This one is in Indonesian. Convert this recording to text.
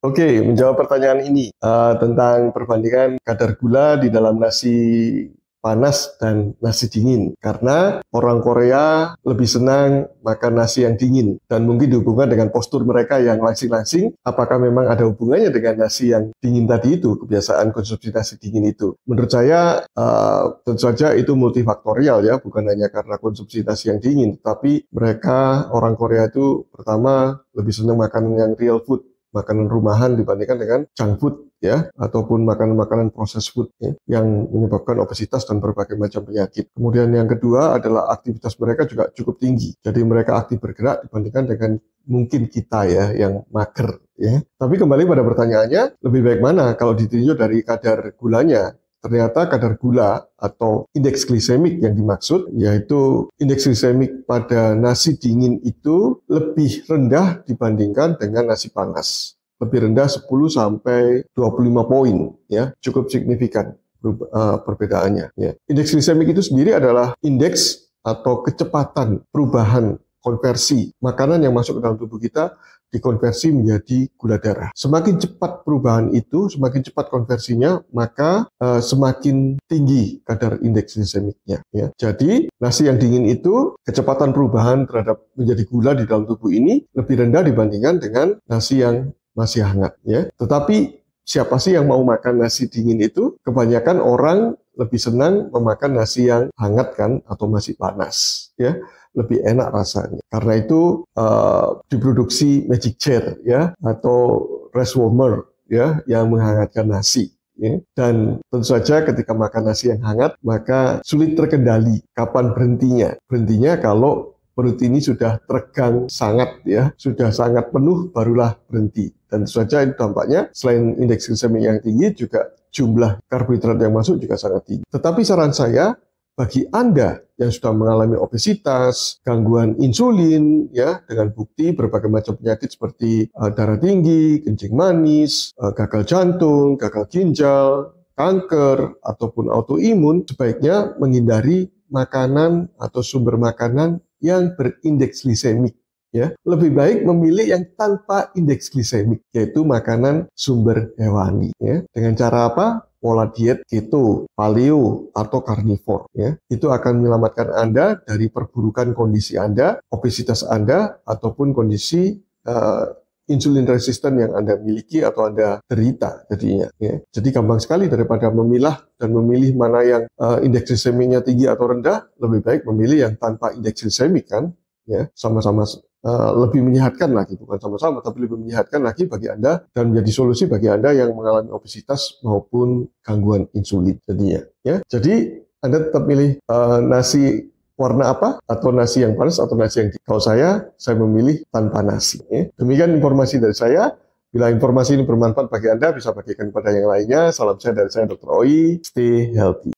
Oke, menjawab pertanyaan ini tentang perbandingan kadar gula di dalam nasi panas dan nasi dingin. Karena orang Korea lebih senang makan nasi yang dingin dan mungkin dihubungkan dengan postur mereka yang langsing-langsing. Apakah memang ada hubungannya dengan nasi yang dingin tadi itu, kebiasaan konsumsi nasi dingin itu? Menurut saya tentu saja itu multifaktorial ya, bukan hanya karena konsumsi nasi yang dingin, tapi mereka orang Korea itu pertama lebih senang makan yang real food, makanan rumahan dibandingkan dengan junk food ya, ataupun makanan-makanan processed food ya, yang menyebabkan obesitas dan berbagai macam penyakit. Kemudian yang kedua adalah aktivitas mereka juga cukup tinggi. Jadi mereka aktif bergerak dibandingkan dengan mungkin kita ya yang mager ya. Tapi kembali pada pertanyaannya, lebih baik mana kalau ditinjau dari kadar gulanya? Ternyata kadar gula atau indeks glisemik yang dimaksud, yaitu indeks glisemik pada nasi dingin itu lebih rendah dibandingkan dengan nasi panas. Lebih rendah 10 sampai 25 poin, ya, cukup signifikan perbedaannya. Ya. Indeks glisemik itu sendiri adalah indeks atau kecepatan perubahan konversi makanan yang masuk ke dalam tubuh kita dikonversi menjadi gula darah. Semakin cepat perubahan itu, semakin cepat konversinya, maka semakin tinggi kadar indeks glisemiknya. Ya. Jadi nasi yang dingin itu kecepatan perubahan terhadap menjadi gula di dalam tubuh ini lebih rendah dibandingkan dengan nasi yang masih hangat. Ya. Tetapi siapa sih yang mau makan nasi dingin itu? Kebanyakan orang lebih senang memakan nasi yang hangat kan, atau masih panas. Ya. Lebih enak rasanya. Karena itu diproduksi magic chair ya, atau rice warmer ya, yang menghangatkan nasi. Ya. Dan tentu saja ketika makan nasi yang hangat, maka sulit terkendali kapan berhentinya. Berhentinya kalau perut ini sudah teregang sangat ya, sudah sangat penuh barulah berhenti. Dan tentu saja itu dampaknya selain indeks glisemik yang tinggi, juga jumlah karbohidrat yang masuk juga sangat tinggi. Tetapi saran saya, bagi Anda yang sudah mengalami obesitas, gangguan insulin, ya, dengan bukti berbagai macam penyakit seperti darah tinggi, kencing manis, gagal jantung, gagal ginjal, kanker, ataupun autoimun, sebaiknya menghindari makanan atau sumber makanan yang berindeks glisemik. Ya, lebih baik memilih yang tanpa indeks glisemik, yaitu makanan sumber hewani. Ya. Dengan cara apa? Pola diet keto, paleo, atau karnivor. Ya. Itu akan menyelamatkan Anda dari perburukan kondisi Anda, obesitas Anda, ataupun kondisi insulin resisten yang Anda miliki atau Anda derita jadinya. Ya. Jadi gampang sekali, daripada memilah dan memilih mana yang indeks glisemiknya tinggi atau rendah, lebih baik memilih yang tanpa indeks glisemik kan. Ya, sama-sama lebih menyehatkan lagi, bukan sama-sama, tapi lebih menyehatkan lagi bagi Anda dan menjadi solusi bagi Anda yang mengalami obesitas maupun gangguan insulin jadinya. Ya, jadi Anda tetap pilih nasi warna apa, atau nasi yang panas atau nasi yang dingin. Kalau saya memilih tanpa nasi. Ya. Demikian informasi dari saya. Bila informasi ini bermanfaat bagi Anda, bisa bagikan kepada yang lainnya. Salam sehat dari saya, Dr. Oi. Stay healthy.